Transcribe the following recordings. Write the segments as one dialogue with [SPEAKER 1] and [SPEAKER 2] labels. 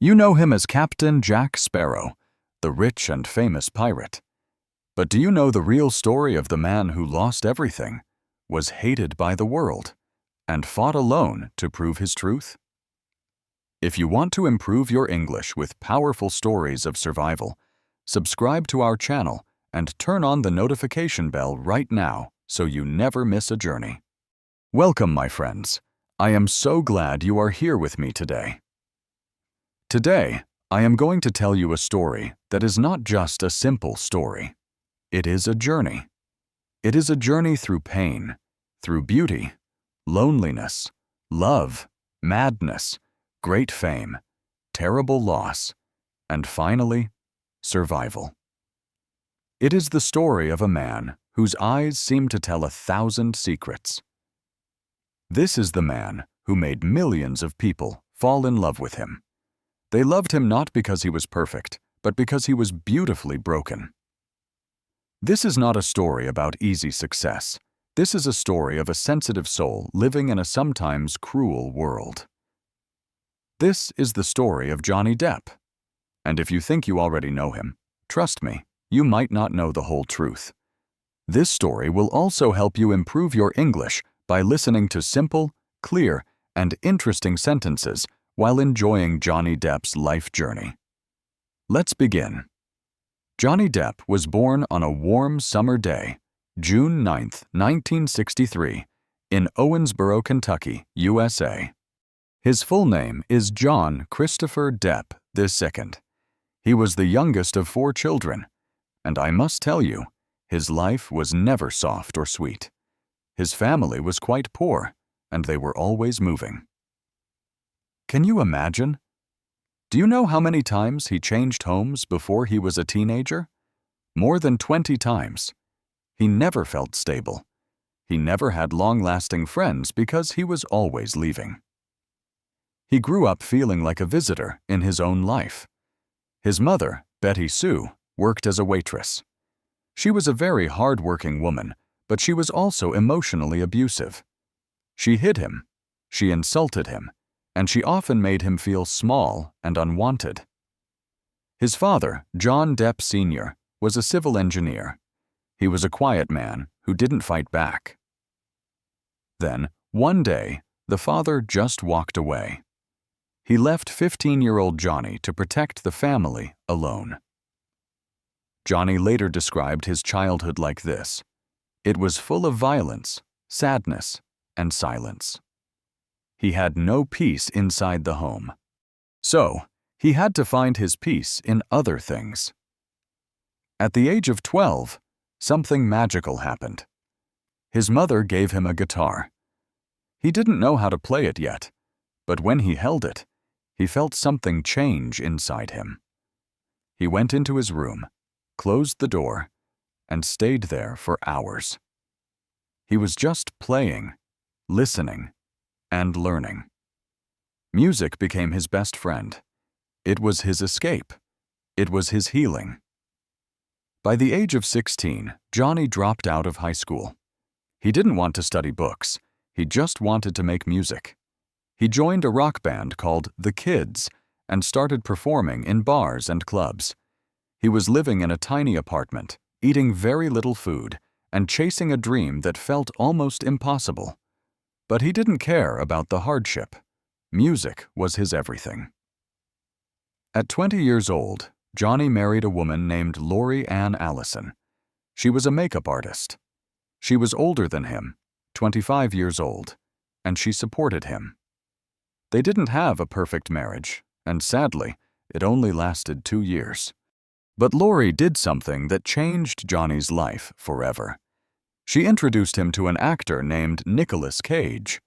[SPEAKER 1] You know him as Captain Jack Sparrow, the rich and famous pirate. But do you know the real story of the man who lost everything, was hated by the world, and fought alone to prove his truth? If you want to improve your English with powerful stories of survival, subscribe to our channel and turn on the notification bell right now so you never miss a journey. Welcome, my friends. I am so glad you are here with me today. Today, I am going to tell you a story that is not just a simple story. It is a journey. It is a journey through pain, through beauty, loneliness, love, madness, great fame, terrible loss, and finally, survival. It is the story of a man whose eyes seem to tell 1,000 secrets. This is the man who made millions of people fall in love with him. They loved him not because he was perfect, but because he was beautifully broken. This is not a story about easy success. This is a story of a sensitive soul living in a sometimes cruel world. This is the story of Johnny Depp. And if you think you already know him, trust me, you might not know the whole truth. This story will also help you improve your English by listening to simple, clear, and interesting sentences while enjoying Johnny Depp's life journey. Let's begin. Johnny Depp was born on a warm summer day, June 9, 1963, in Owensboro, Kentucky, USA. His full name is John Christopher Depp II. He was the youngest of 4 children, and I must tell you, his life was never soft or sweet. His family was quite poor, and they were always moving. Can you imagine? Do you know how many times he changed homes before he was a teenager? More than 20 times. He never felt stable. He never had long-lasting friends because he was always leaving. He grew up feeling like a visitor in his own life. His mother, Betty Sue, worked as a waitress. She was a very hard-working woman, but she was also emotionally abusive. She hid him, she insulted him, and she often made him feel small and unwanted. His father, John Depp Sr., was a civil engineer. He was a quiet man who didn't fight back. Then, one day, the father just walked away. He left 15-year-old Johnny to protect the family alone. Johnny later described his childhood like this: it was full of violence, sadness, and silence. He had no peace inside the home. So, he had to find his peace in other things. At the age of 12, something magical happened. His mother gave him a guitar. He didn't know how to play it yet, but when he held it, he felt something change inside him. He went into his room, closed the door, and stayed there for hours. He was just playing, listening, and learning. Music became his best friend. It was his escape. It was his healing. By the age of 16, Johnny dropped out of high school. He didn't want to study books. He just wanted to make music. He joined a rock band called The Kids and started performing in bars and clubs. He was living in a tiny apartment, eating very little food, and chasing a dream that felt almost impossible. But he didn't care about the hardship. Music was his everything. At 20 years old, Johnny married a woman named Lori Ann Allison. She was a makeup artist. She was older than him, 25 years old, and she supported him. They didn't have a perfect marriage, and sadly, it only lasted 2 years. But Lori did something that changed Johnny's life forever. She introduced him to an actor named Nicolas Cage.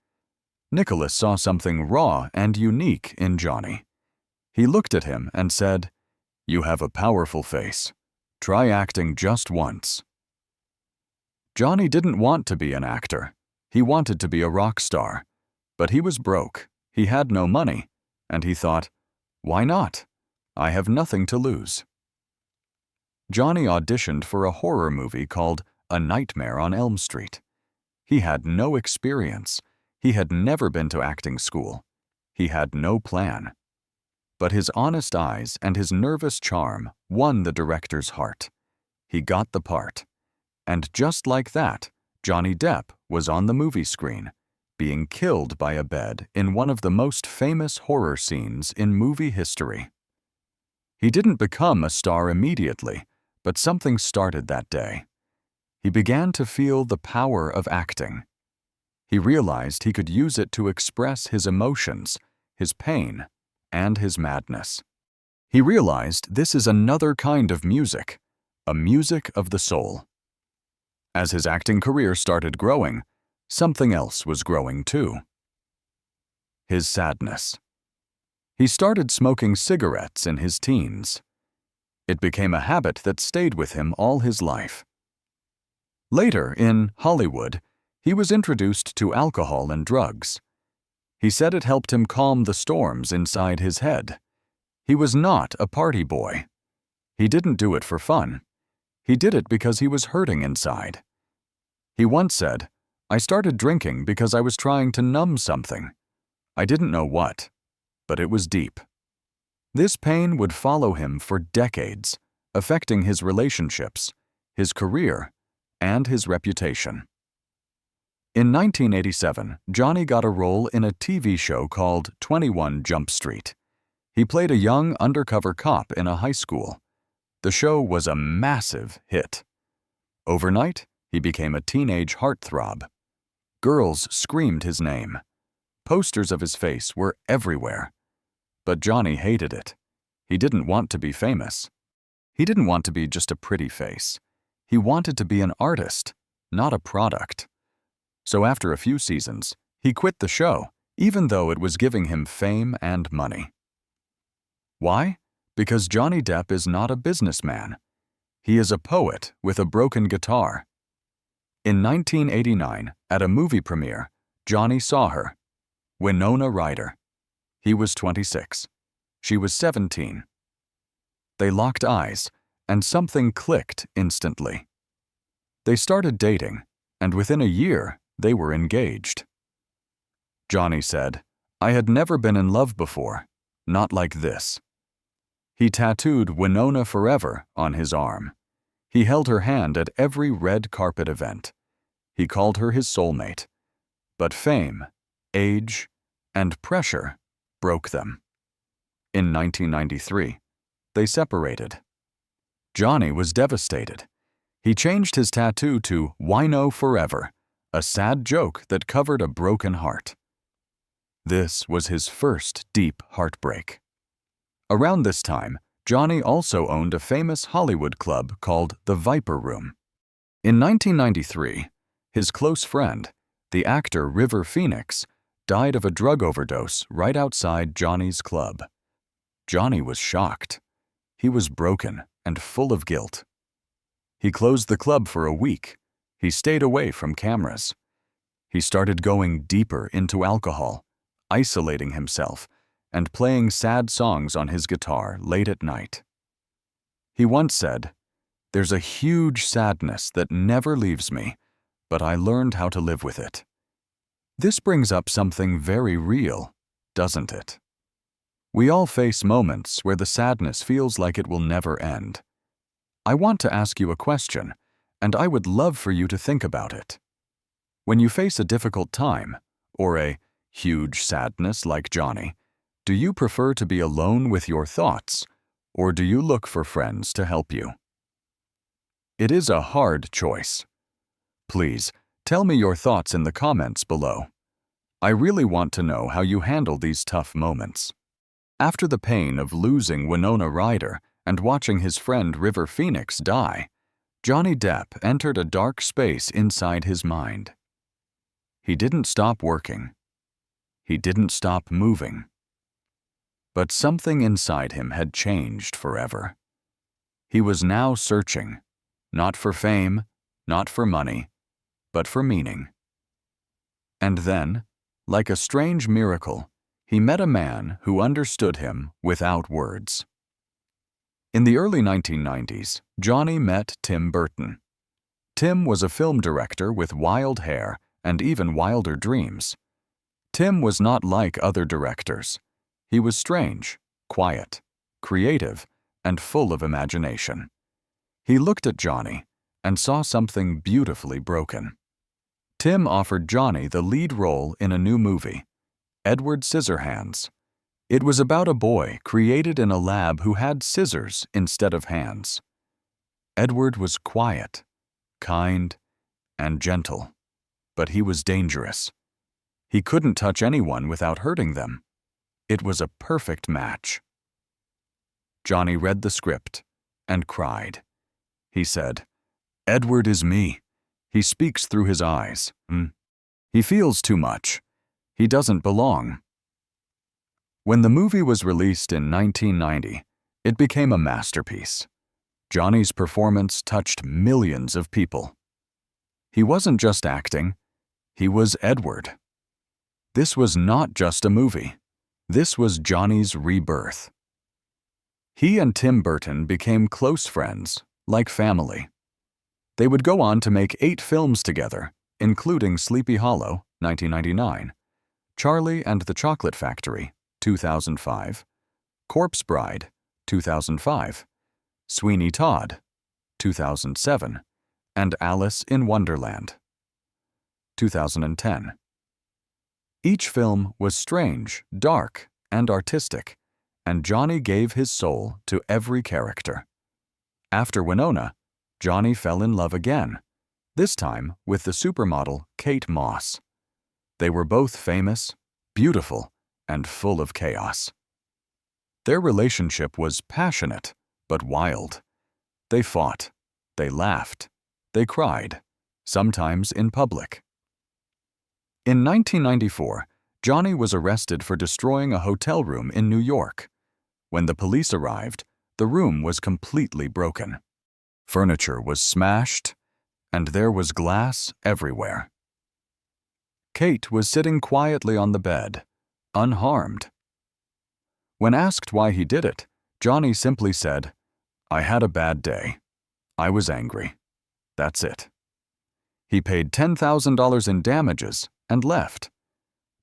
[SPEAKER 1] Nicolas saw something raw and unique in Johnny. He looked at him and said, "You have a powerful face. Try acting just once." Johnny didn't want to be an actor. He wanted to be a rock star. But he was broke. He had no money. And he thought, why not? I have nothing to lose. Johnny auditioned for a horror movie called A Nightmare on Elm Street. He had no experience. He had never been to acting school. He had no plan. But his honest eyes and his nervous charm won the director's heart. He got the part. And just like that, Johnny Depp was on the movie screen, being killed by a bed in one of the most famous horror scenes in movie history. He didn't become a star immediately, but something started that day. He began to feel the power of acting. He realized he could use it to express his emotions, his pain, and his madness. He realized this is another kind of music, a music of the soul. As his acting career started growing, something else was growing too. His sadness. He started smoking cigarettes in his teens. It became a habit that stayed with him all his life. Later, in Hollywood, he was introduced to alcohol and drugs. He said it helped him calm the storms inside his head. He was not a party boy. He didn't do it for fun. He did it because he was hurting inside. He once said, "I started drinking because I was trying to numb something. I didn't know what, but it was deep." This pain would follow him for decades, affecting his relationships, his career, and his reputation. In 1987, Johnny got a role in a TV show called 21 Jump Street. He played a young undercover cop in a high school. The show was a massive hit. Overnight, he became a teenage heartthrob. Girls screamed his name. Posters of his face were everywhere. But Johnny hated it. He didn't want to be famous. He didn't want to be just a pretty face. He wanted to be an artist, not a product. So after a few seasons, he quit the show, even though it was giving him fame and money. Why? Because Johnny Depp is not a businessman. He is a poet with a broken guitar. In 1989, at a movie premiere, Johnny saw her, Winona Ryder. He was 26. She was 17. They locked eyes, and something clicked instantly. They started dating, and within a year, they were engaged. Johnny said, "I had never been in love before, not like this." He tattooed Winona Forever on his arm. He held her hand at every red carpet event. He called her his soulmate. But fame, age, and pressure broke them. In 1993, they separated. Johnny was devastated. He changed his tattoo to Wino Forever, a sad joke that covered a broken heart. This was his first deep heartbreak. Around this time, Johnny also owned a famous Hollywood club called the Viper Room. In 1993, his close friend, the actor River Phoenix, died of a drug overdose right outside Johnny's club. Johnny was shocked. He was broken and full of guilt. He closed the club for a week. He stayed away from cameras. He started going deeper into alcohol, isolating himself, and playing sad songs on his guitar late at night. He once said, "There's a huge sadness that never leaves me, but I learned how to live with it." This brings up something very real, doesn't it? We all face moments where the sadness feels like it will never end. I want to ask you a question, and I would love for you to think about it. When you face a difficult time, or a huge sadness like Johnny, do you prefer to be alone with your thoughts, or do you look for friends to help you? It is a hard choice. Please, tell me your thoughts in the comments below. I really want to know how you handle these tough moments. After the pain of losing Winona Ryder and watching his friend River Phoenix die, Johnny Depp entered a dark space inside his mind. He didn't stop working. He didn't stop moving. But something inside him had changed forever. He was now searching, not for fame, not for money, but for meaning. And then, like a strange miracle, he met a man who understood him without words. In the early 1990s, Johnny met Tim Burton. Tim was a film director with wild hair and even wilder dreams. Tim was not like other directors. He was strange, quiet, creative, and full of imagination. He looked at Johnny and saw something beautifully broken. Tim offered Johnny the lead role in a new movie, Edward Scissorhands. It was about a boy created in a lab who had scissors instead of hands. Edward was quiet, kind, and gentle, but he was dangerous. He couldn't touch anyone without hurting them. It was a perfect match. Johnny read the script and cried. He said, "Edward is me. He speaks through his eyes. He feels too much. He doesn't belong." When the movie was released in 1990, it became a masterpiece. Johnny's performance touched millions of people. He wasn't just acting, he was Edward. This was not just a movie. This was Johnny's rebirth. He and Tim Burton became close friends, like family. They would go on to make 8 films together, including Sleepy Hollow, 1999, Charlie and the Chocolate Factory, 2005, Corpse Bride, 2005, Sweeney Todd, 2007, and Alice in Wonderland, 2010. Each film was strange, dark, and artistic, and Johnny gave his soul to every character. After Winona, Johnny fell in love again, this time with the supermodel Kate Moss. They were both famous, beautiful, and full of chaos. Their relationship was passionate, but wild. They fought, they laughed, they cried, sometimes in public. In 1994, Johnny was arrested for destroying a hotel room in New York. When the police arrived, the room was completely broken. Furniture was smashed, and there was glass everywhere. Kate was sitting quietly on the bed, unharmed. When asked why he did it, Johnny simply said, "I had a bad day. I was angry. That's it." He paid $10,000 in damages and left.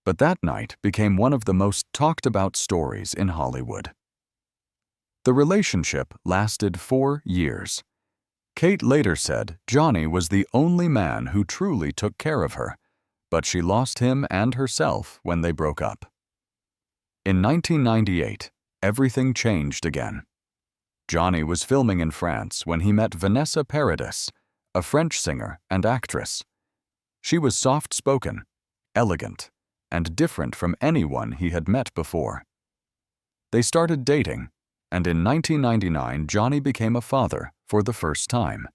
[SPEAKER 1] But that night became one of the most talked about stories in Hollywood. The relationship lasted 4 years. Kate later said Johnny was the only man who truly took care of her, but she lost him and herself when they broke up. In 1998, everything changed again. Johnny was filming in France when he met Vanessa Paradis, a French singer and actress. She was soft-spoken, elegant, and different from anyone he had met before. They started dating, and in 1999 Johnny became a father for the first time.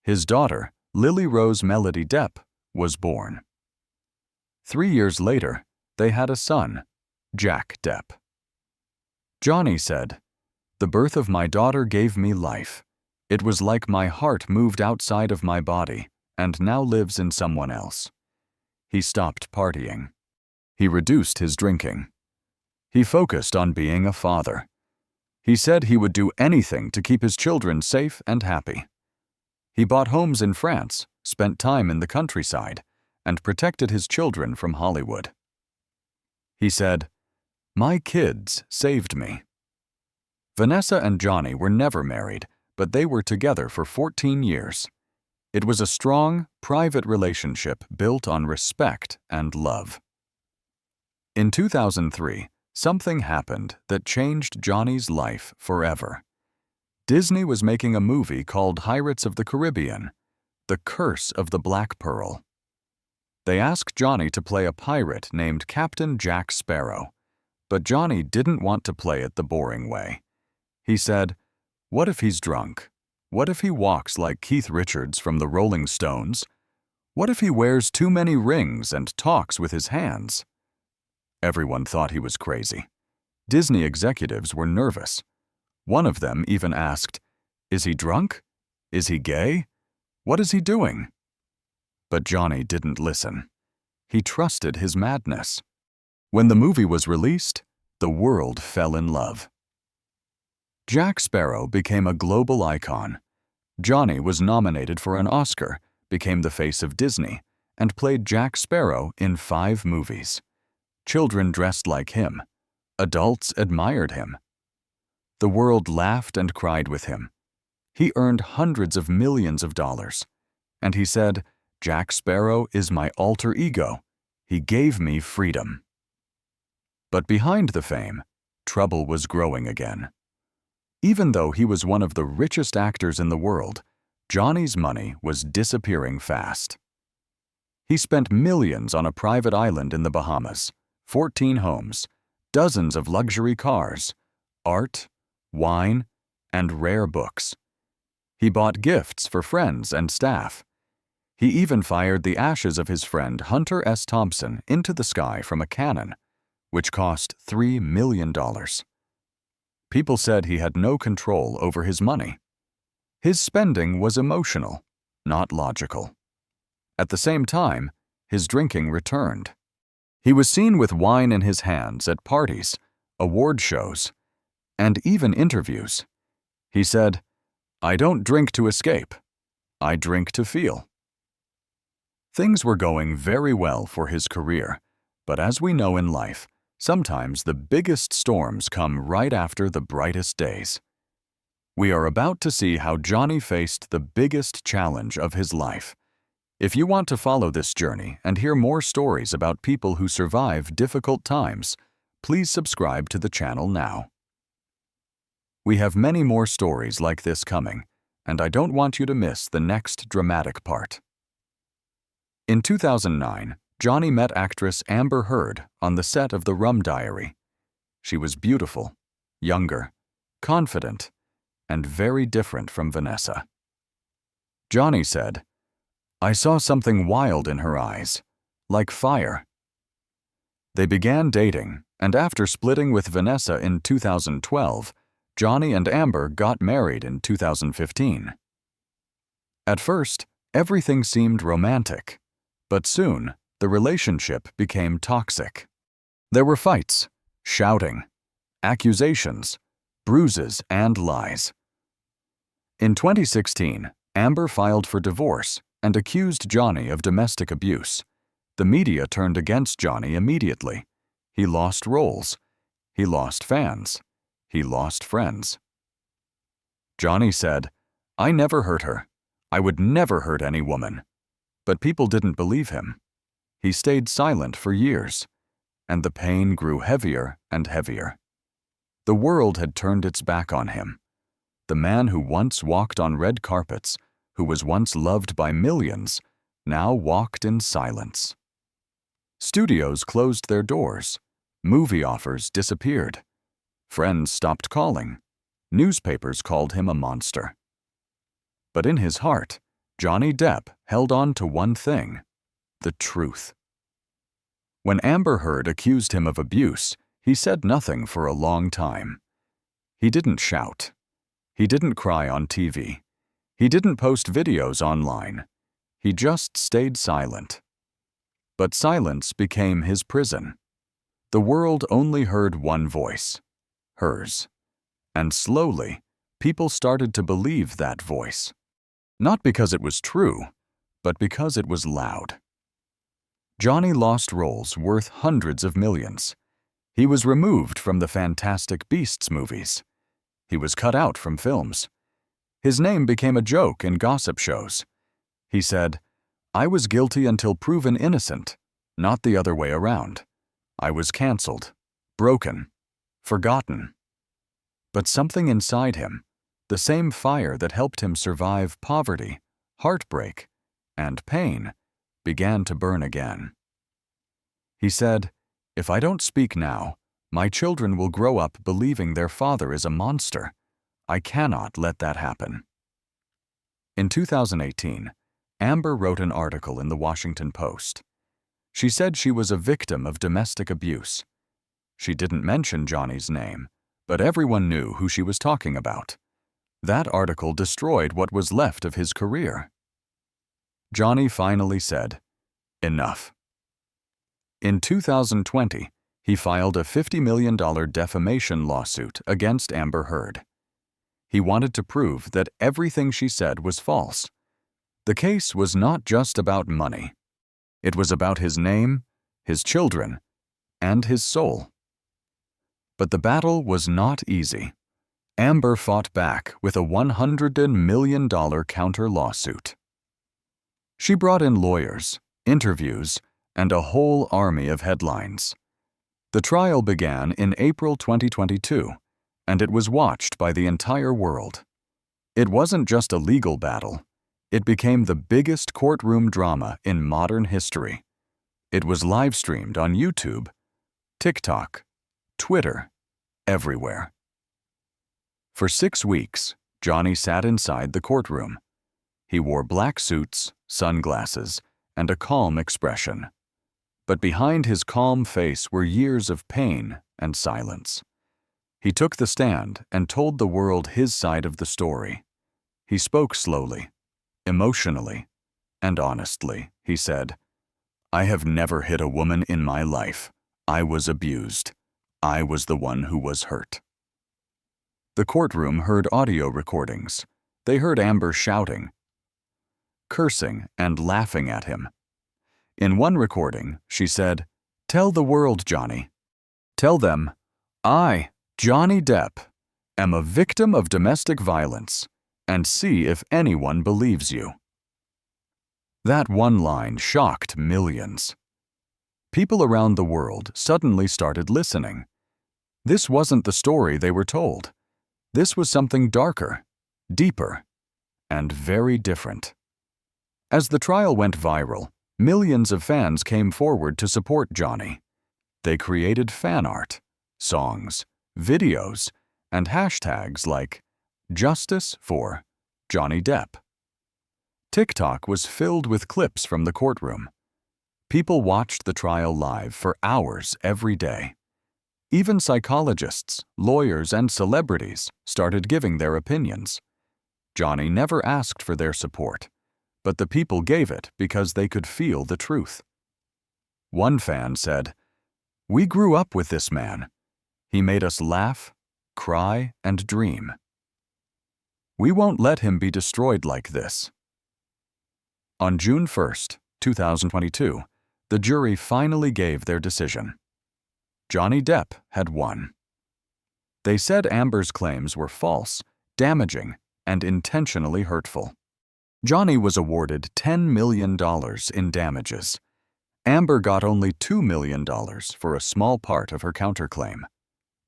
[SPEAKER 1] His daughter, Lily Rose Melody Depp, was born. 3 years later, they had a son, Jack Depp. Johnny said, "The birth of my daughter gave me life. It was like my heart moved outside of my body and now lives in someone else." He stopped partying. He reduced his drinking. He focused on being a father. He said he would do anything to keep his children safe and happy. He bought homes in France, spent time in the countryside, and protected his children from Hollywood. He said, "My kids saved me." Vanessa and Johnny were never married, but they were together for 14 years. It was a strong, private relationship built on respect and love. In 2003, something happened that changed Johnny's life forever. Disney was making a movie called Pirates of the Caribbean, The Curse of the Black Pearl. They asked Johnny to play a pirate named Captain Jack Sparrow, but Johnny didn't want to play it the boring way. He said, "What if he's drunk? What if he walks like Keith Richards from the Rolling Stones? What if he wears too many rings and talks with his hands?" Everyone thought he was crazy. Disney executives were nervous. One of them even asked, "Is he drunk? Is he gay? What is he doing?" But Johnny didn't listen. He trusted his madness. When the movie was released, the world fell in love. Jack Sparrow became a global icon. Johnny was nominated for an Oscar, became the face of Disney, and played Jack Sparrow in 5 movies. Children dressed like him. Adults admired him. The world laughed and cried with him. He earned hundreds of millions of dollars. And he said, "Jack Sparrow is my alter ego. He gave me freedom." But behind the fame, trouble was growing again. Even though he was one of the richest actors in the world, Johnny's money was disappearing fast. He spent millions on a private island in the Bahamas, 14 homes, dozens of luxury cars, art, wine, and rare books. He bought gifts for friends and staff. He even fired the ashes of his friend Hunter S. Thompson into the sky from a cannon, which cost $3 million. People said he had no control over his money. His spending was emotional, not logical. At the same time, his drinking returned. He was seen with wine in his hands at parties, award shows, and even interviews. He said, "I don't drink to escape. I drink to feel." Things were going very well for his career, but as we know in life, sometimes the biggest storms come right after the brightest days. We are about to see how Johnny faced the biggest challenge of his life. If you want to follow this journey and hear more stories about people who survive difficult times, please subscribe to the channel now. We have many more stories like this coming, and I don't want you to miss the next dramatic part. In 2009, Johnny met actress Amber Heard on the set of The Rum Diary. She was beautiful, younger, confident, and very different from Vanessa. Johnny said, "I saw something wild in her eyes, like fire." They began dating, and after splitting with Vanessa in 2012, Johnny and Amber got married in 2015. At first, everything seemed romantic, but soon, the relationship became toxic. There were fights, shouting, accusations, bruises, and lies. In 2016, Amber filed for divorce and accused Johnny of domestic abuse. The media turned against Johnny immediately. He lost roles. He lost fans. He lost friends. Johnny said, "I never hurt her. I would never hurt any woman." But people didn't believe him. He stayed silent for years, and the pain grew heavier and heavier. The world had turned its back on him. The man who once walked on red carpets, who was once loved by millions, now walked in silence. Studios closed their doors. Movie offers disappeared. Friends stopped calling. Newspapers called him a monster. But in his heart, Johnny Depp held on to one thing: the truth. When Amber Heard accused him of abuse, he said nothing for a long time. He didn't shout. He didn't cry on TV. He didn't post videos online. He just stayed silent. But silence became his prison. The world only heard one voice, hers. And slowly, people started to believe that voice. Not because it was true, but because it was loud. Johnny lost roles worth hundreds of millions. He was removed from the Fantastic Beasts movies. He was cut out from films. His name became a joke in gossip shows. He said, "I was guilty until proven innocent, not the other way around. I was canceled, broken, forgotten." But something inside him, the same fire that helped him survive poverty, heartbreak, and pain, began to burn again. He said, "If I don't speak now, my children will grow up believing their father is a monster. I cannot let that happen." In 2018, Amber wrote an article in the Washington Post. She said she was a victim of domestic abuse. She didn't mention Johnny's name, but everyone knew who she was talking about. That article destroyed what was left of his career. Johnny finally said, "Enough." In 2020, he filed a $50 million defamation lawsuit against Amber Heard. He wanted to prove that everything she said was false. The case was not just about money. It was about his name, his children, and his soul. But the battle was not easy. Amber fought back with a $100 million counter lawsuit. She brought in lawyers, interviews, and a whole army of headlines. The trial began in April 2022, and it was watched by the entire world. It wasn't just a legal battle. It became the biggest courtroom drama in modern history. It was live-streamed on YouTube, TikTok, Twitter, everywhere. For 6 weeks, Johnny sat inside the courtroom. He wore black suits, sunglasses, and a calm expression. But behind his calm face were years of pain and silence. He took the stand and told the world his side of the story. He spoke slowly, emotionally, and honestly. He said, "I have never hit a woman in my life. I was abused. I was the one who was hurt." The courtroom heard audio recordings. They heard Amber shouting, cursing, and laughing at him. In one recording, she said, "Tell the world, Johnny. Tell them, I, Johnny Depp, am a victim of domestic violence, and see if anyone believes you." That one line shocked millions. People around the world suddenly started listening. This wasn't the story they were told. This was something darker, deeper, and very different. As the trial went viral, millions of fans came forward to support Johnny. They created fan art, songs, videos, and hashtags like Justice for Johnny Depp. TikTok was filled with clips from the courtroom. People watched the trial live for hours every day. Even psychologists, lawyers, and celebrities started giving their opinions. Johnny never asked for their support, but the people gave it because they could feel the truth. One fan said, "We grew up with this man. He made us laugh, cry, and dream. We won't let him be destroyed like this." On June 1st, 2022, the jury finally gave their decision. Johnny Depp had won. They said Amber's claims were false, damaging, and intentionally hurtful. Johnny was awarded $10 million in damages. Amber got only $2 million for a small part of her counterclaim.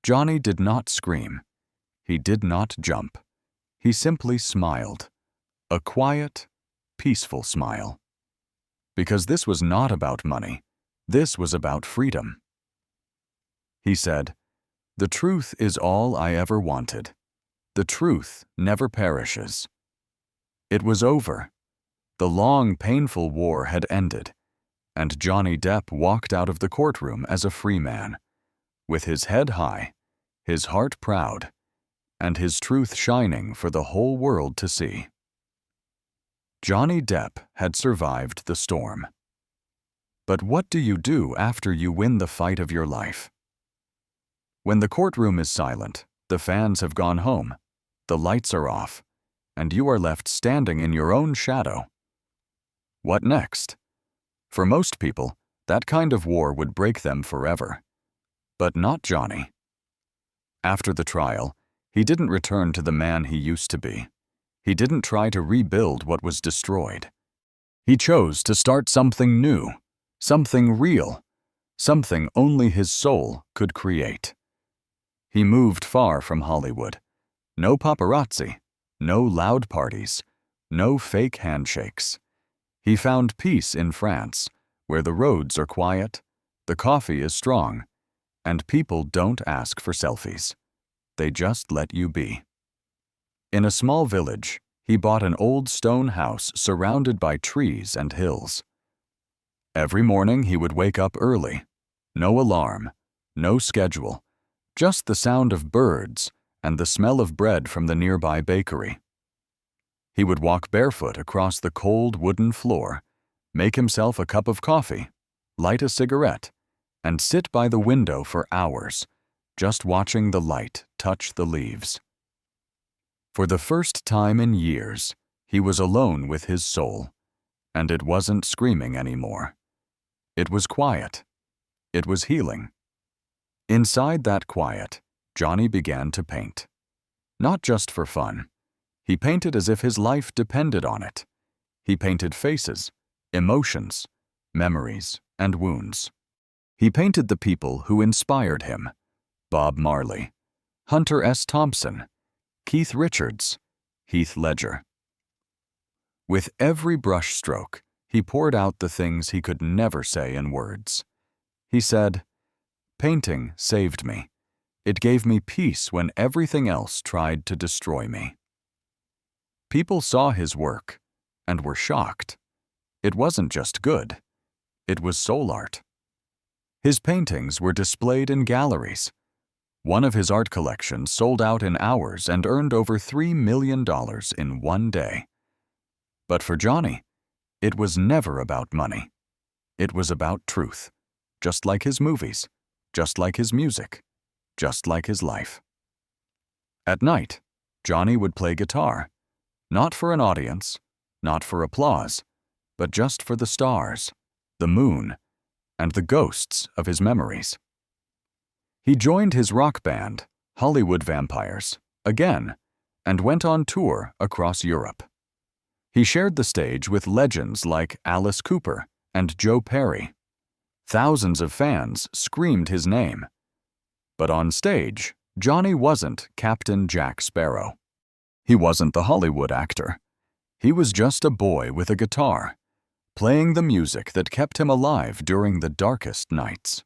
[SPEAKER 1] Johnny did not scream. He did not jump. He simply smiled. A quiet, peaceful smile. Because this was not about money. This was about freedom. He said, "The truth is all I ever wanted. The truth never perishes." It was over. The long, painful war had ended, and Johnny Depp walked out of the courtroom as a free man, with his head high, his heart proud, and his truth shining for the whole world to see. Johnny Depp had survived the storm. But what do you do after you win the fight of your life? When the courtroom is silent, the fans have gone home, the lights are off, and you are left standing in your own shadow. What next? For most people, that kind of war would break them forever. But not Johnny. After the trial, he didn't return to the man he used to be. He didn't try to rebuild what was destroyed. He chose to start something new, something real, something only his soul could create. He moved far from Hollywood. No paparazzi, no loud parties, no fake handshakes. He found peace in France, where the roads are quiet, the coffee is strong, and people don't ask for selfies. They just let you be. In a small village, he bought an old stone house surrounded by trees and hills. Every morning he would wake up early. No alarm, no schedule, just the sound of birds and the smell of bread from the nearby bakery. He would walk barefoot across the cold wooden floor, make himself a cup of coffee, light a cigarette, and sit by the window for hours, just watching the light touch the leaves. For the first time in years, he was alone with his soul, and it wasn't screaming anymore. It was quiet. It was healing. Inside that quiet, Johnny began to paint. not just for fun. He painted as if his life depended on it. He painted faces, emotions, memories, and wounds. He painted the people who inspired him: Bob Marley, Hunter S. Thompson, Keith Richards, Heath Ledger. With every brushstroke, he poured out the things he could never say in words. He said, "Painting saved me. It gave me peace when everything else tried to destroy me." People saw his work and were shocked. It wasn't just good. It was soul art. His paintings were displayed in galleries. One of his art collections sold out in hours and earned over $3 million in one day. But for Johnny, it was never about money. It was about truth, just like his movies, just like his music, just like his life. At night, Johnny would play guitar, not for an audience, not for applause, but just for the stars, the moon, and the ghosts of his memories. He joined his rock band, Hollywood Vampires, again, and went on tour across Europe. He shared the stage with legends like Alice Cooper and Joe Perry. Thousands of fans screamed his name. But on stage, Johnny wasn't Captain Jack Sparrow. He wasn't the Hollywood actor. He was just a boy with a guitar, playing the music that kept him alive during the darkest nights.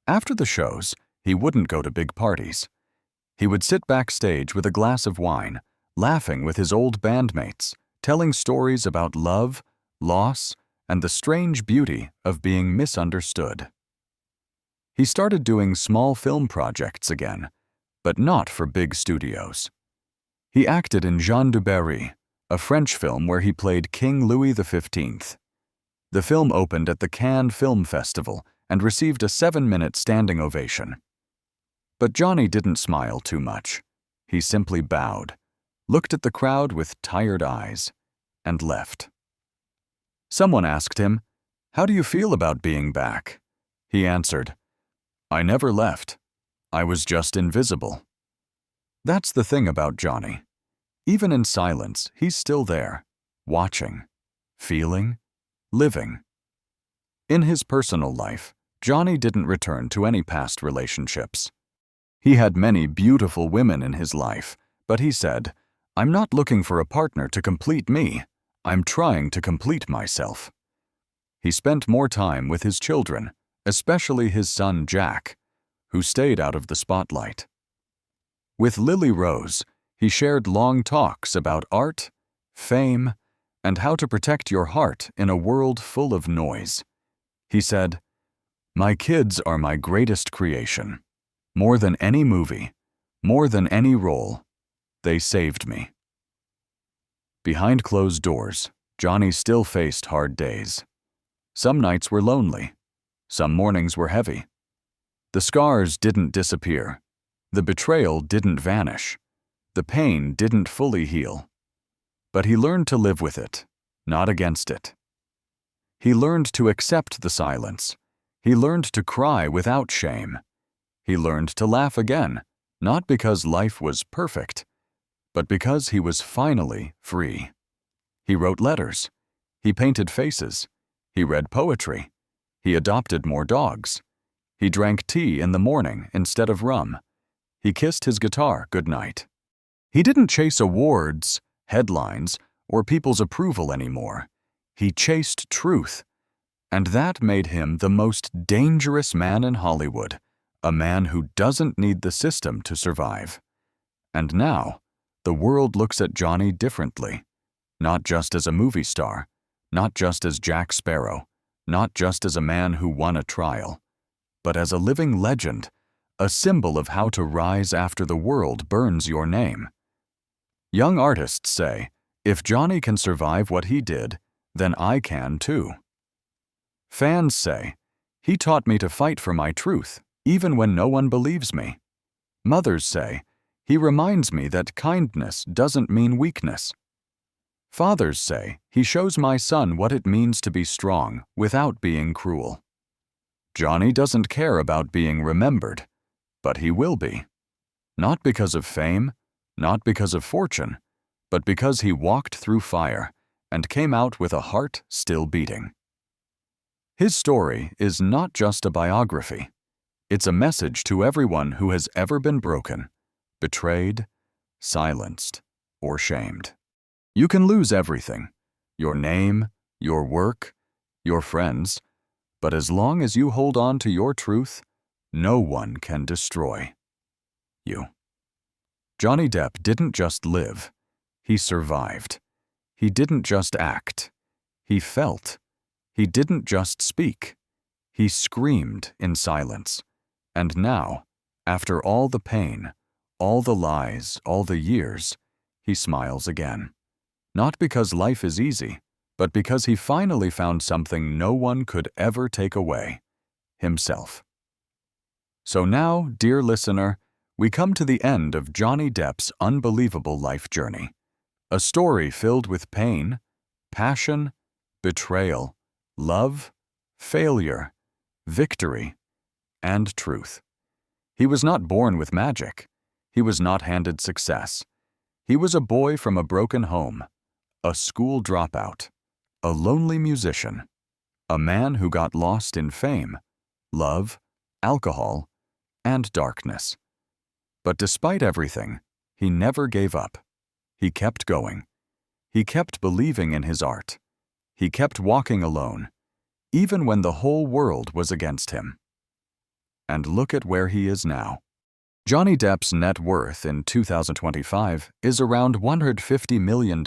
[SPEAKER 1] After the shows, he wouldn't go to big parties. He would sit backstage with a glass of wine, laughing with his old bandmates, telling stories about love, loss, and the strange beauty of being misunderstood. He started doing small film projects again, but not for big studios. He acted in Jean du Barry, a French film where he played King Louis XV. The film opened at the Cannes Film Festival and received a 7-minute standing ovation. But Johnny didn't smile too much. He simply bowed, looked at the crowd with tired eyes, and left. Someone asked him, "How do you feel about being back?" He answered, "I never left. I was just invisible." That's the thing about Johnny. Even in silence, he's still there, watching, feeling, living. In his personal life, Johnny didn't return to any past relationships. He had many beautiful women in his life, but he said, "I'm not looking for a partner to complete me. I'm trying to complete myself." He spent more time with his children, especially his son Jack, who stayed out of the spotlight. With Lily Rose, he shared long talks about art, fame, and how to protect your heart in a world full of noise. He said, "My kids are my greatest creation. More than any movie, more than any role, they saved me." Behind closed doors, Johnny still faced hard days. Some nights were lonely. Some mornings were heavy. The scars didn't disappear. The betrayal didn't vanish. The pain didn't fully heal. But he learned to live with it, not against it. He learned to accept the silence. He learned to cry without shame. He learned to laugh again, not because life was perfect, but because he was finally free. He wrote letters. He painted faces. He read poetry. He adopted more dogs. He drank tea in the morning instead of rum. He kissed his guitar goodnight. He didn't chase awards, headlines, or people's approval anymore. He chased truth. And that made him the most dangerous man in Hollywood, a man who doesn't need the system to survive. And now, the world looks at Johnny differently, not just as a movie star, not just as Jack Sparrow, not just as a man who won a trial, but as a living legend, a symbol of how to rise after the world burns your name. Young artists say, if Johnny can survive what he did, then I can too. Fans say, he taught me to fight for my truth, even when no one believes me. Mothers say, he reminds me that kindness doesn't mean weakness. Fathers say, he shows my son what it means to be strong without being cruel. Johnny doesn't care about being remembered, but he will be. Not because of fame, not because of fortune, but because he walked through fire and came out with a heart still beating. His story is not just a biography. It's a message to everyone who has ever been broken, betrayed, silenced, or shamed. You can lose everything: your name, your work, your friends, but as long as you hold on to your truth, no one can destroy you. Johnny Depp didn't just live, he survived. He didn't just act, he felt. He didn't just speak, he screamed in silence. And now, after all the pain, all the lies, all the years, he smiles again. Not because life is easy, but because he finally found something no one could ever take away: himself. So now, dear listener, we come to the end of Johnny Depp's unbelievable life journey. A story filled with pain, passion, betrayal, love, failure, victory, and truth. He was not born with magic. He was not handed success. He was a boy from a broken home, a school dropout, a lonely musician, a man who got lost in fame, love, alcohol, and darkness. But despite everything, he never gave up. He kept going. He kept believing in his art. He kept walking alone, even when the whole world was against him. And look at where he is now. Johnny Depp's net worth in 2025 is around $150 million.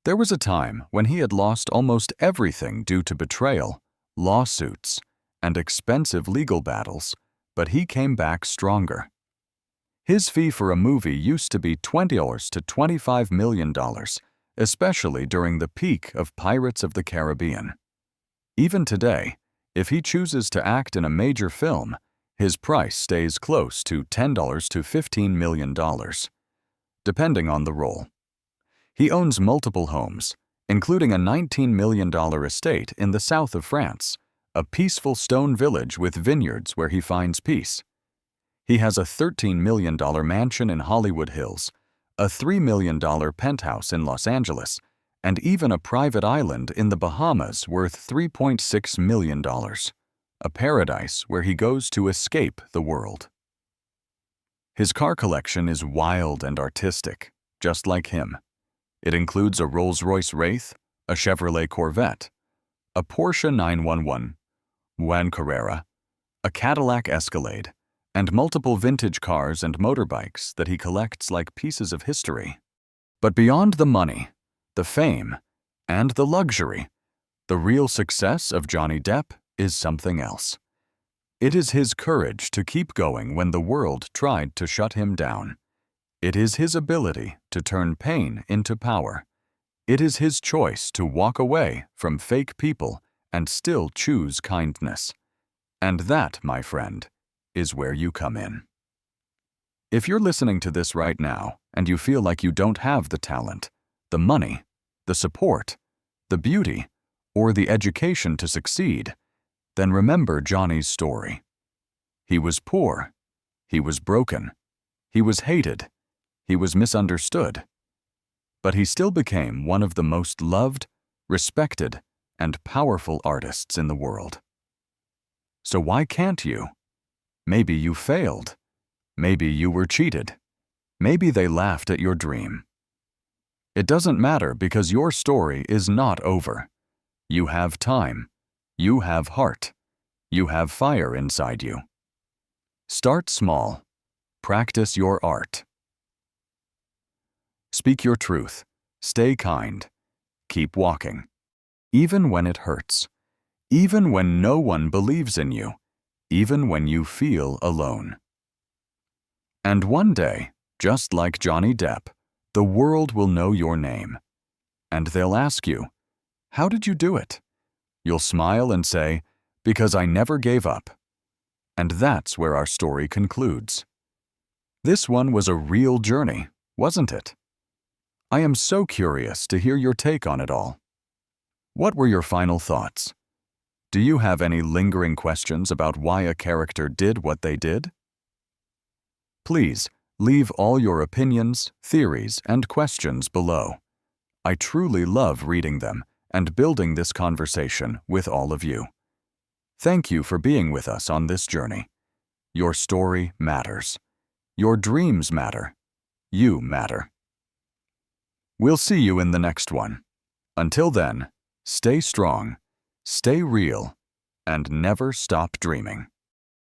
[SPEAKER 1] There was a time when he had lost almost everything due to betrayal, lawsuits, and expensive legal battles, but he came back stronger. His fee for a movie used to be $20 to $25 million, especially during the peak of Pirates of the Caribbean. Even today, if he chooses to act in a major film, his price stays close to $10 to $15 million, depending on the role. He owns multiple homes, including a $19 million estate in the south of France, a peaceful stone village with vineyards where he finds peace. He has a $13 million mansion in Hollywood Hills, a $3 million penthouse in Los Angeles, and even a private island in the Bahamas worth $3.6 million, a paradise where he goes to escape the world. His car collection is wild and artistic, just like him. It includes a Rolls-Royce Wraith, a Chevrolet Corvette, a Porsche 911, Juan Carrera, a Cadillac Escalade, and multiple vintage cars and motorbikes that he collects like pieces of history. But beyond the money, the fame, and the luxury, the real success of Johnny Depp is something else. It is his courage to keep going when the world tried to shut him down. It is his ability to turn pain into power. It is his choice to walk away from fake people and still choose kindness. And that, my friend, is where you come in. If you're listening to this right now and you feel like you don't have the talent, the money, the support, the beauty, or the education to succeed, then remember Johnny's story. He was poor, he was broken, he was hated, he was misunderstood, but he still became one of the most loved, respected, and powerful artists in the world. So why can't you? Maybe you failed. Maybe you were cheated. Maybe they laughed at your dream. It doesn't matter because your story is not over. You have time. You have heart. You have fire inside you. Start small. Practice your art. Speak your truth. Stay kind. Keep walking. Even when it hurts. Even when no one believes in you. Even when you feel alone. And one day, just like Johnny Depp, the world will know your name. And they'll ask you, how did you do it? You'll smile and say, because I never gave up. And that's where our story concludes. This one was a real journey, wasn't it? I am so curious to hear your take on it all. What were your final thoughts? Do you have any lingering questions about why a character did what they did? Please, Leave all your opinions, theories, and questions below. I truly love reading them and building this conversation with all of you. Thank you for being with us on this journey. Your story matters. Your dreams matter. You matter. We'll see you in the next one. Until then, stay strong, stay real, and never stop dreaming.